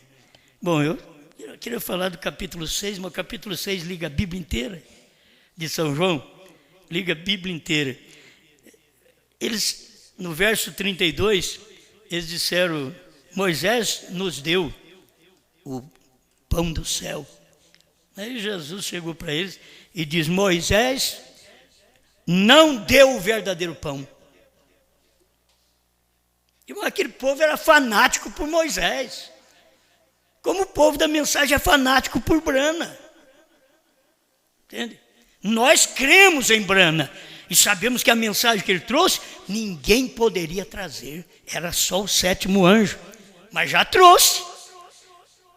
S4: Bom, eu queria falar do capítulo 6, mas o capítulo 6 liga a Bíblia inteira de São João. Liga a Bíblia inteira. Eles, no verso 32, eles disseram: Moisés nos deu o pão do céu. Aí Jesus chegou para eles e diz: Moisés não deu o verdadeiro pão. E aquele povo era fanático por Moisés, como o povo da mensagem é fanático por Brana. Entende? Nós cremos em Brana e sabemos que a mensagem que ele trouxe, ninguém poderia trazer. Era só o sétimo anjo, mas já trouxe.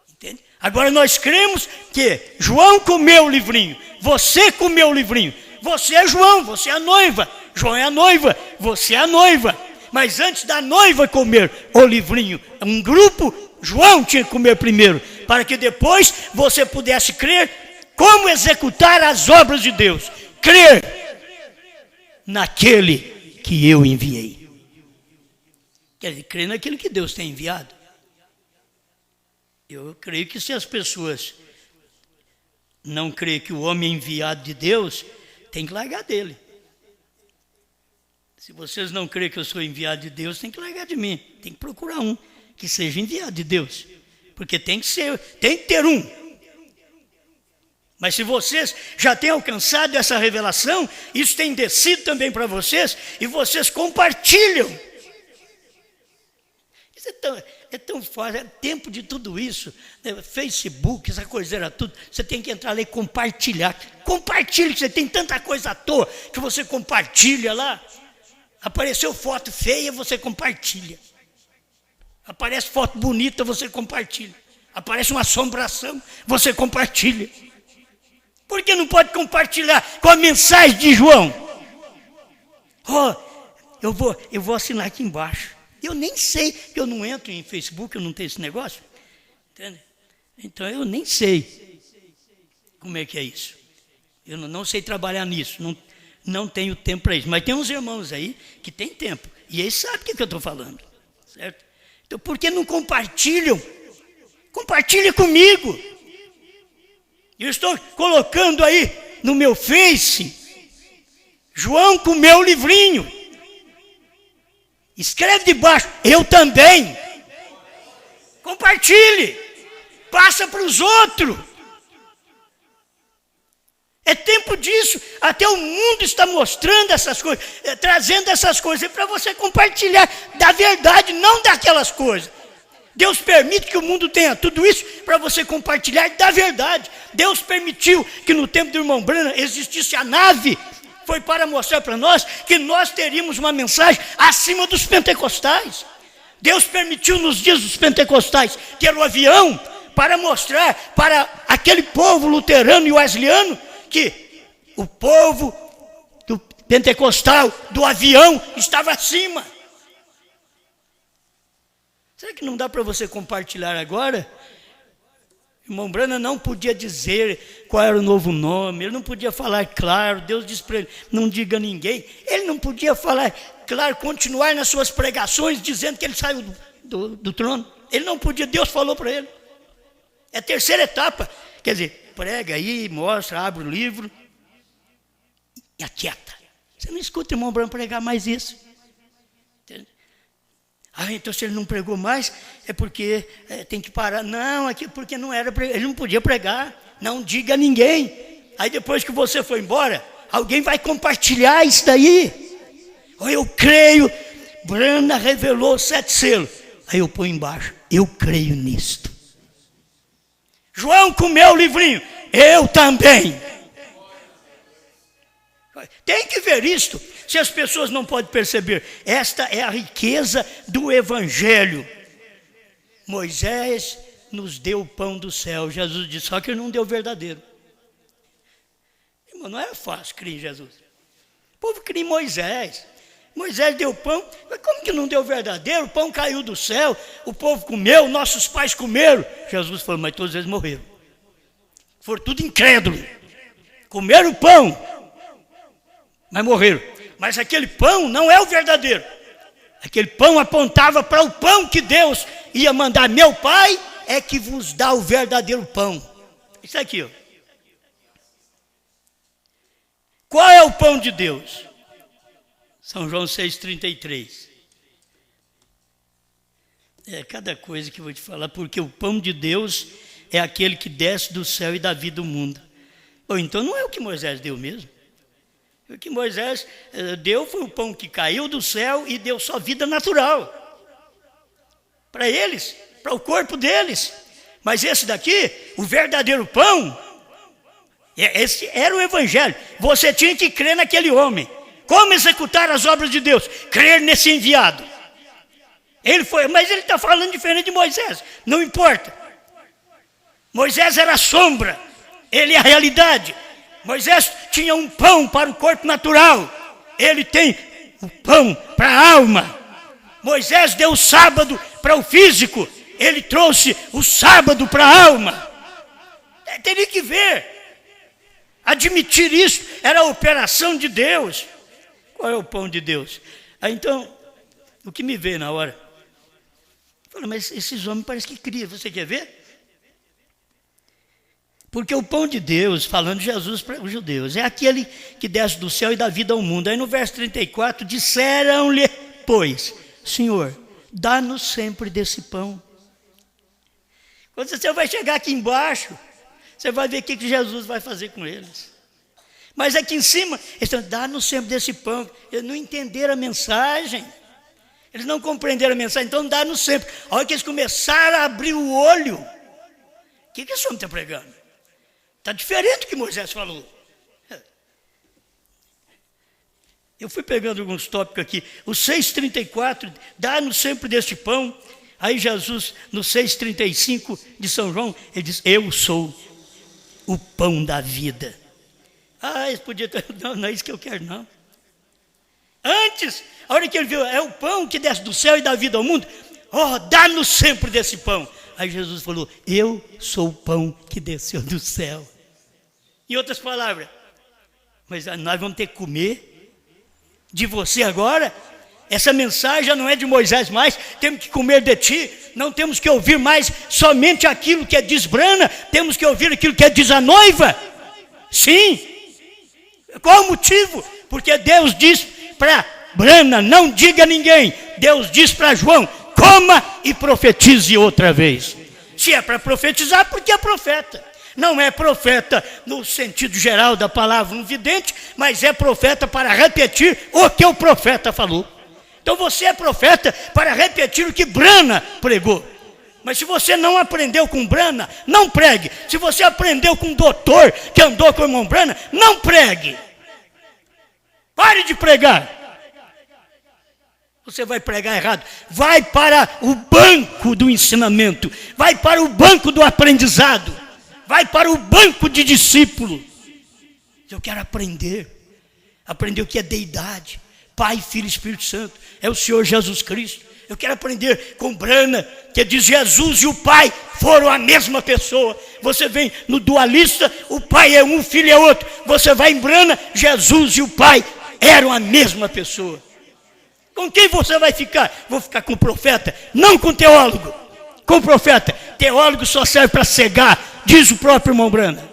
S4: Entende? Agora nós cremos que João comeu o livrinho, você comeu o livrinho. Você é João, você é a noiva. João é a noiva, você é a noiva. Mas antes da noiva comer o livrinho, um grupo, João tinha que comer primeiro, para que depois você pudesse crer como executar as obras de Deus. Crer naquele que eu enviei. Quer dizer, crer naquele que Deus tem enviado. Eu creio que se as pessoas não creem que o homem é enviado de Deus, tem que largar dele. Se vocês não creem que eu sou enviado de Deus, tem que largar de mim. Tem que procurar um que seja enviado de Deus. Porque tem que ter um. Mas se vocês já têm alcançado essa revelação, isso tem descido também para vocês, e vocês compartilham. Isso é tão fácil, é tempo de tudo isso, né? Facebook, essa coiseira tudo, você tem que entrar lá e compartilhar. Compartilhe, que você tem tanta coisa à toa, que você compartilha lá. Apareceu foto feia, você compartilha. Aparece foto bonita, você compartilha. Aparece uma assombração, você compartilha. Por que não pode compartilhar com a mensagem de João? Eu vou assinar aqui embaixo. Eu nem sei, eu não entro em Facebook, eu não tenho esse negócio. Entende? Então eu nem sei como é que é isso. Eu não sei trabalhar nisso, não tenho tempo para isso. Mas tem uns irmãos aí que têm tempo. E eles sabem o que eu estou falando. Certo? Então por que não compartilham? Compartilhe comigo. Eu estou colocando aí no meu Face, João comeu o livrinho. Escreve debaixo, eu também. Compartilhe. Passa para os outros. É tempo disso. Até o mundo está mostrando essas coisas, trazendo essas coisas para você compartilhar da verdade, não daquelas coisas. Deus permite que o mundo tenha tudo isso para você compartilhar da verdade. Deus permitiu que no tempo do irmão Branham existisse a nave. Foi para mostrar para nós que nós teríamos uma mensagem acima dos pentecostais. Deus permitiu nos dias dos pentecostais ter o avião para mostrar para aquele povo luterano e wesleyano que o povo do pentecostal, do avião, estava acima. Será que não dá para você compartilhar agora? O irmão Branham não podia dizer qual era o novo nome, ele não podia falar claro, Deus disse para ele, não diga a ninguém. Ele não podia falar claro, continuar nas suas pregações dizendo que ele saiu do trono. Ele não podia, Deus falou para ele. É a terceira etapa, quer dizer, prega aí, mostra, abre o livro e aquieta. Você não escuta o irmão Branham pregar mais isso. Entende? Então se ele não pregou mais, é porque tem que parar. Não, aqui porque não era, ele não podia pregar. Não diga a ninguém. Aí depois que você foi embora, alguém vai compartilhar isso daí. Eu creio, Branham revelou 7 selos. Aí eu ponho embaixo, eu creio nisto. João comeu o livrinho, eu também. Tem que ver isto. Se as pessoas não podem perceber, esta é a riqueza do Evangelho. Moisés nos deu o pão do céu. Jesus disse, só que ele não deu o verdadeiro. Irmão, não era fácil crer em Jesus. O povo cria em Moisés. Moisés deu pão, mas como que não deu o verdadeiro? O pão caiu do céu, o povo comeu, nossos pais comeram. Jesus falou, mas todos eles morreram. Foram tudo incrédulos. Comeram o pão, mas morreram. Mas aquele pão não é o verdadeiro. Aquele pão apontava para o pão que Deus ia mandar. Meu Pai é que vos dá o verdadeiro pão. Isso aqui, ó. Qual é o pão de Deus? São João 6,33. É cada coisa que eu vou te falar, porque o pão de Deus é aquele que desce do céu e dá vida ao mundo. Ou então não é o que Moisés deu mesmo. O que Moisés deu foi o pão que caiu do céu e deu só vida natural. Para eles, para o corpo deles. Mas esse daqui, o verdadeiro pão, esse era o evangelho. Você tinha que crer naquele homem. Como executar as obras de Deus? Crer nesse enviado. Ele foi, mas ele está falando diferente de Moisés. Não importa. Moisés era a sombra, ele é a realidade. Moisés tinha um pão para o corpo natural. Ele tem o pão para a alma. Moisés deu o sábado para o físico. Ele trouxe o sábado para a alma. Teria que ver. Admitir isso era a operação de Deus. Qual é o pão de Deus? Então, o que me veio na hora? Eu falei, mas esses homens parecem que criam. Você quer ver? Porque o pão de Deus, falando de Jesus para os judeus, é aquele que desce do céu e dá vida ao mundo. Aí no verso 34, disseram-lhe, pois, Senhor, dá-nos sempre desse pão. Quando você vai chegar aqui embaixo, você vai ver o que Jesus vai fazer com eles. Mas aqui em cima, eles estão, dá-nos sempre desse pão. Eles não entenderam a mensagem. Eles não compreenderam a mensagem, então dá-nos sempre. A hora que eles começaram a abrir o olho, o que esse homem está pregando? Está diferente do que Moisés falou. Eu fui pegando alguns tópicos aqui. O 6,34, dá-nos sempre deste pão. Aí Jesus, no 6,35 de São João, ele diz, eu sou o pão da vida. Ah, eles podiam ter, não é isso que eu quero, não. Antes, a hora que ele viu, é o pão que desce do céu e dá vida ao mundo. Oh, dá-nos sempre desse pão. Aí Jesus falou, eu sou o pão que desceu do céu. Em outras palavras, mas nós vamos ter que comer de você agora? Essa mensagem já não é de Moisés mais, temos que comer de ti, não temos que ouvir mais somente aquilo que diz Brana, temos que ouvir aquilo que diz a noiva. Sim. Qual o motivo? Porque Deus diz para Brana, não diga a ninguém. Deus diz para João, coma e profetize outra vez. Se é para profetizar, porque é profeta. Não é profeta no sentido geral da palavra, um vidente, mas é profeta para repetir o que o profeta falou. Então você é profeta para repetir o que Brana pregou. Mas se você não aprendeu com Brana, não pregue. Se você aprendeu com um doutor que andou com o irmão Brana, não pregue. Pare de pregar. Você vai pregar errado. Vai para o banco do ensinamento. Vai para o banco do aprendizado. Vai para o banco de discípulo. Eu quero aprender. Aprender o que é deidade. Pai, Filho e Espírito Santo. É o Senhor Jesus Cristo. Eu quero aprender com Brana, que diz Jesus e o Pai foram a mesma pessoa. Você vem no dualista, o Pai é um, o Filho é outro. Você vai em Brana, Jesus e o Pai eram a mesma pessoa. Com quem você vai ficar? Vou ficar com o profeta, não com o teólogo. Com o profeta. Teólogo só serve para cegar, diz o próprio irmão Brana.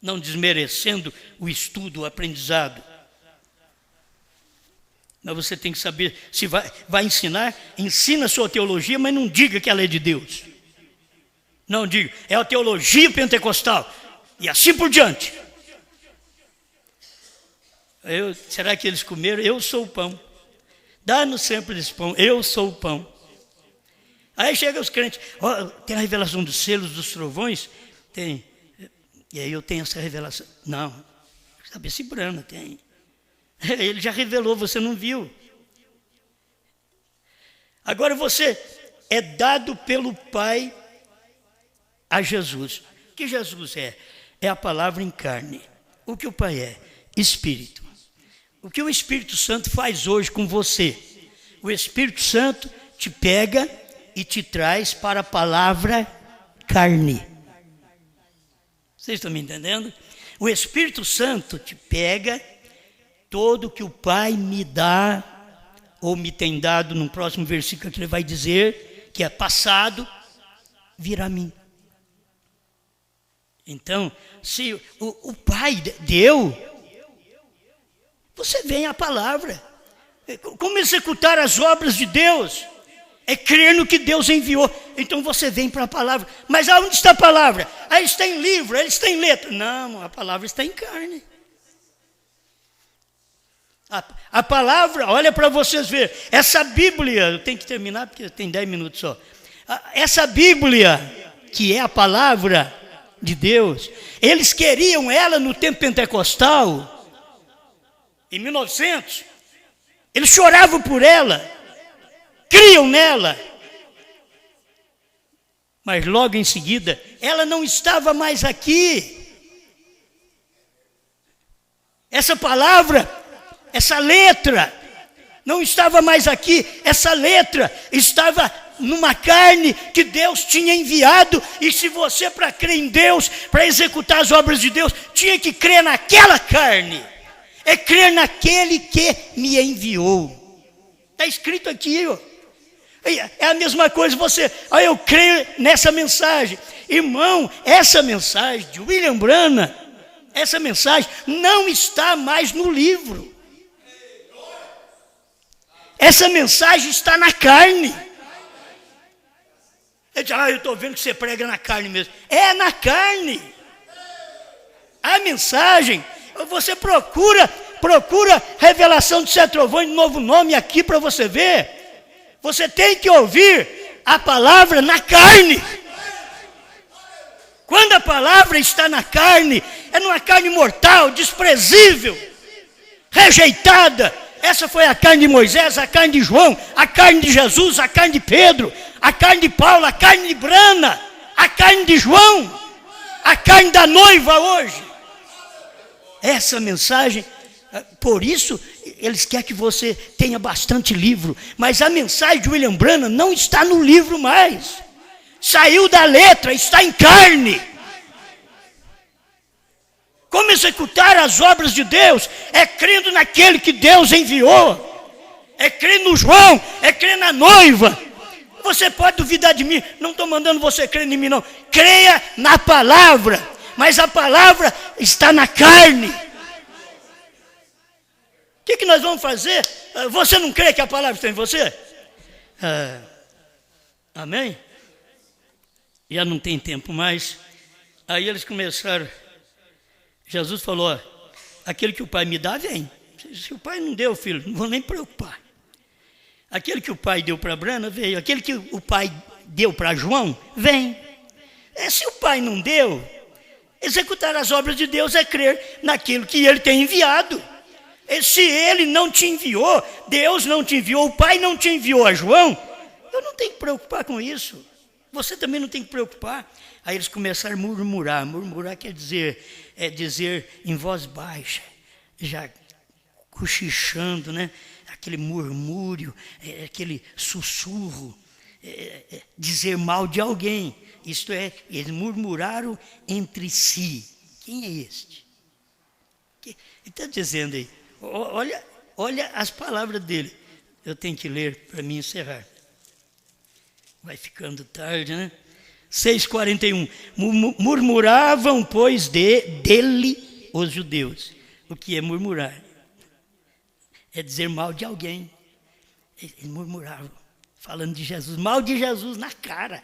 S4: Não desmerecendo o estudo, o aprendizado. Mas você tem que saber, se vai ensinar, ensina a sua teologia, mas não diga que ela é de Deus. Não diga, é a teologia pentecostal. E assim por diante. Será que eles comeram? Eu sou o pão. Dá-nos sempre esse pão, eu sou o pão. Aí chegam os crentes, tem a revelação dos selos, dos trovões? Tem. E aí eu tenho essa revelação. Não, sabe se Brana tem. Ele já revelou, você não viu. Agora você é dado pelo Pai a Jesus. O que Jesus é? É a palavra em carne. O que o Pai é? Espírito. O que o Espírito Santo faz hoje com você? O Espírito Santo te pega e te traz para a palavra carne. Vocês estão me entendendo? O Espírito Santo te pega todo que o Pai me dá, ou me tem dado, no próximo versículo que ele vai dizer, que é passado, virá a mim. Então, se o Pai deu, você vem à palavra. Como executar as obras de Deus? É crer no que Deus enviou. Então você vem para a palavra. Mas aonde está a palavra? Aí está em livro, aí está em letra. Não, a palavra está em carne. A palavra, olha para vocês verem. Essa Bíblia, eu tenho que terminar porque tem 10 minutos só. Essa Bíblia, que é a palavra de Deus, eles queriam ela no tempo pentecostal, em 1900. Eles choravam por ela, criam nela. Mas logo em seguida, ela não estava mais aqui. Essa palavra, essa letra, não estava mais aqui. Essa letra estava numa carne que Deus tinha enviado. E se você, para crer em Deus, para executar as obras de Deus, tinha que crer naquela carne. É crer naquele que me enviou. Está escrito aqui, ó. É a mesma coisa você, eu creio nessa mensagem. Irmão, essa mensagem de William Branham, essa mensagem não está mais no livro. Essa mensagem está na carne. Ele diz, eu estou vendo que você prega na carne mesmo. É na carne. A mensagem, você procura Revelação de Sete Trovões, novo nome aqui para você ver. Você tem que ouvir a palavra na carne. Quando a palavra está na carne, é numa carne mortal, desprezível, rejeitada. Essa foi a carne de Moisés, a carne de João, a carne de Jesus, a carne de Pedro, a carne de Paulo, a carne de Brana, a carne de João, a carne da noiva hoje. Essa mensagem, por isso, eles querem que você tenha bastante livro. Mas a mensagem de William Branham não está no livro mais. Saiu da letra, está em carne. Como executar as obras de Deus? É crendo naquele que Deus enviou. É crendo no João, é crendo na noiva. Você pode duvidar de mim, não estou mandando você crer em mim não. Creia na palavra, mas a palavra está na carne. O que nós vamos fazer? Você não crê que a palavra está em você? Amém? Já não tem tempo mais. Aí eles começaram. Jesus falou, aquele que o Pai me dá, vem. Se o Pai não deu, filho, não vou nem preocupar. Aquele que o Pai deu para Brana, veio. Aquele que o Pai deu para João, vem. Se o Pai não deu, executar as obras de Deus é crer naquilo que Ele tem enviado. E se Ele não te enviou, Deus não te enviou, o Pai não te enviou a João, eu não tenho que preocupar com isso. Você também não tem que preocupar. Aí eles começaram a murmurar. Murmurar quer dizer, dizer em voz baixa, já cochichando, né? Aquele murmúrio, aquele sussurro, dizer mal de alguém. Isto é, eles murmuraram entre si. Quem é este? Ele está dizendo aí, olha as palavras dele. Eu tenho que ler para mim encerrar. Vai ficando tarde, né? 6:41. Murmuravam, pois, dele os judeus. O que é murmurar? É dizer mal de alguém. Eles murmuravam, falando de Jesus. Mal de Jesus na cara.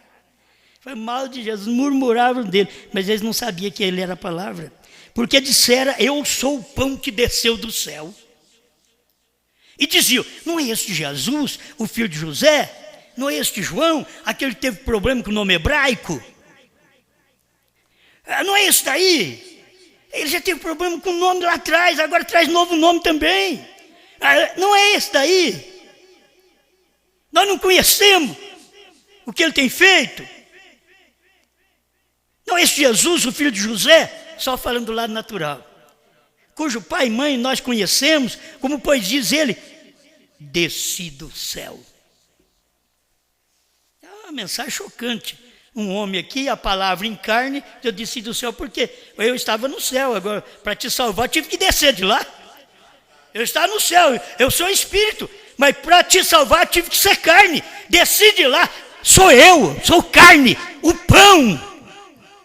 S4: Foi mal de Jesus, murmuravam dele. Mas eles não sabiam que ele era a palavra. Porque disseram, eu sou o pão que desceu do céu. E diziam, não é este Jesus, o filho de José? Não é este João, aquele que teve problema com o nome hebraico? Não é esse daí? Ele já teve problema com o nome lá atrás, agora traz novo nome também. Não é esse daí? Nós não conhecemos o que ele tem feito? Não é esse Jesus, o filho de José? Só falando do lado natural. Cujo pai e mãe nós conhecemos, como pois diz ele, desci do céu. É uma mensagem chocante. um homem aqui, a palavra em carne, eu desci do céu porque eu estava no céu, agora para te salvar eu tive que descer de lá. Eu estava no céu, eu sou espírito, mas para te salvar eu tive que ser carne, desci de lá, sou eu, sou carne, o pão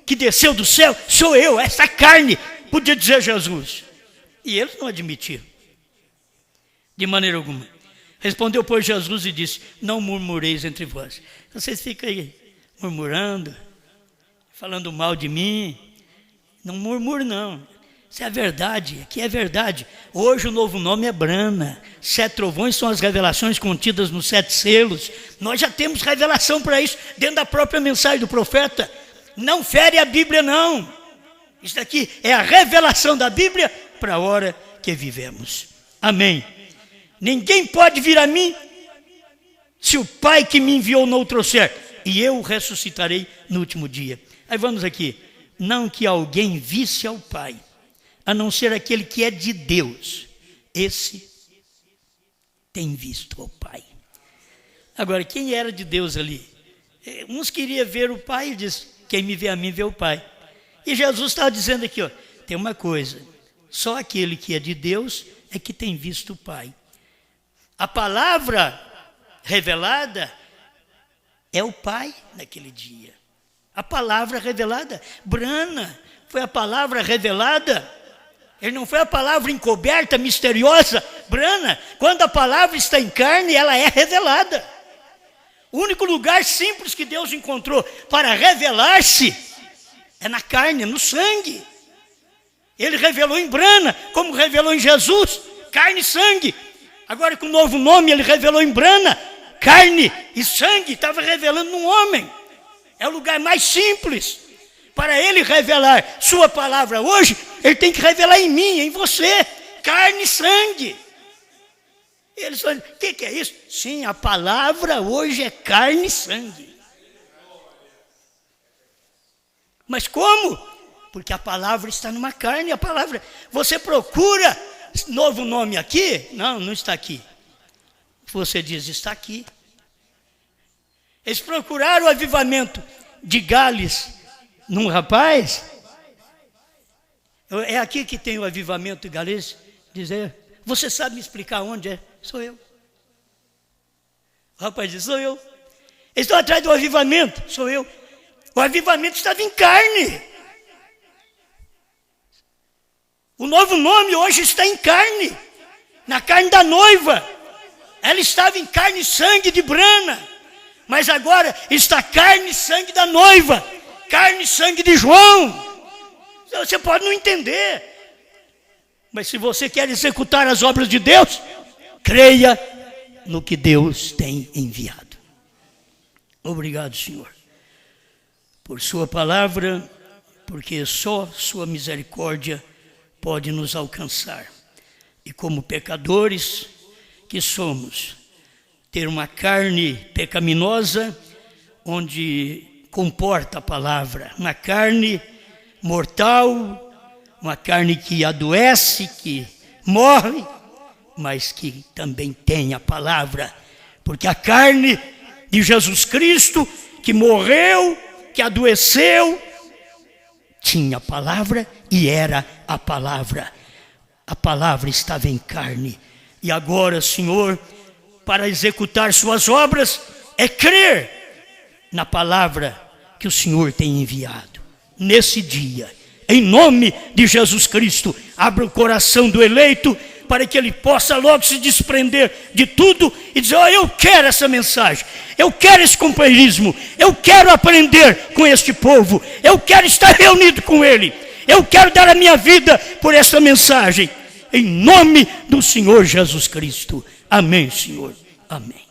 S4: que desceu do céu, sou eu, essa carne, podia dizer Jesus. E eles não admitiram, de maneira alguma. Respondeu, pois, Jesus e disse, não murmureis entre vós. Vocês ficam aí murmurando, falando mal de mim. Não murmure não, isso é a verdade, aqui é verdade. Hoje o novo nome é Brana. 7 trovões são as revelações contidas nos 7 selos. Nós já temos revelação para isso, dentro da própria mensagem do profeta. Não fere a Bíblia não. Isso aqui é a revelação da Bíblia para a hora que vivemos. Amém. Ninguém pode vir a mim se o Pai que me enviou não o trouxer, e eu ressuscitarei no último dia. Aí vamos aqui. Não que alguém visse ao Pai, a não ser aquele que é de Deus. Esse tem visto ao Pai. Agora, quem era de Deus ali? Uns queriam ver o Pai e diz, quem me vê a mim vê o Pai. E Jesus estava dizendo aqui, ó, tem uma coisa, só aquele que é de Deus é que tem visto o Pai. A palavra revelada é o Pai naquele dia. A palavra revelada, Brana, foi a palavra revelada. Ele não foi a palavra encoberta, misteriosa, Brana. Quando a palavra está em carne, ela é revelada. O único lugar simples que Deus encontrou para revelar-se é na carne, no sangue. Ele revelou em Brana, como revelou em Jesus, carne e sangue. Agora com o novo nome ele revelou em Brana, carne e sangue, estava revelando num homem. É o lugar mais simples. Para ele revelar sua palavra hoje, ele tem que revelar em mim, em você, carne e sangue. Eles falam, o que é isso? Sim, a palavra hoje é carne e sangue. Mas como? Porque a palavra está numa carne, a palavra... Você procura novo nome aqui? Não, não está aqui. Você diz, está aqui. Eles procuraram o avivamento de Gales num rapaz. É aqui que tem o avivamento de Gales. Dizer, você sabe me explicar onde é? Sou eu. O rapaz diz, sou eu. Eles estão atrás do avivamento, sou eu. O avivamento estava em carne. O novo nome hoje está em carne. Na carne da noiva. Ela estava em carne e sangue de Brana. Mas agora está carne e sangue da noiva. Carne e sangue de João. Você pode não entender. Mas se você quer executar as obras de Deus, creia no que Deus tem enviado. Obrigado, Senhor, por sua palavra, porque só sua misericórdia pode nos alcançar. E como pecadores que somos, ter uma carne pecaminosa, onde comporta a palavra, uma carne mortal, uma carne que adoece, que morre, mas que também tem a palavra, porque a carne de Jesus Cristo, que morreu, que adoeceu, tinha a palavra e era a palavra. A palavra estava em carne. E agora, Senhor, para executar suas obras, é crer na palavra que o Senhor tem enviado. Nesse dia, em nome de Jesus Cristo, abra o coração do eleito para que ele possa logo se desprender de tudo e dizer, eu quero essa mensagem, eu quero esse companheirismo, eu quero aprender com este povo, eu quero estar reunido com ele, eu quero dar a minha vida por essa mensagem, em nome do Senhor Jesus Cristo. Amém, Senhor. Amém.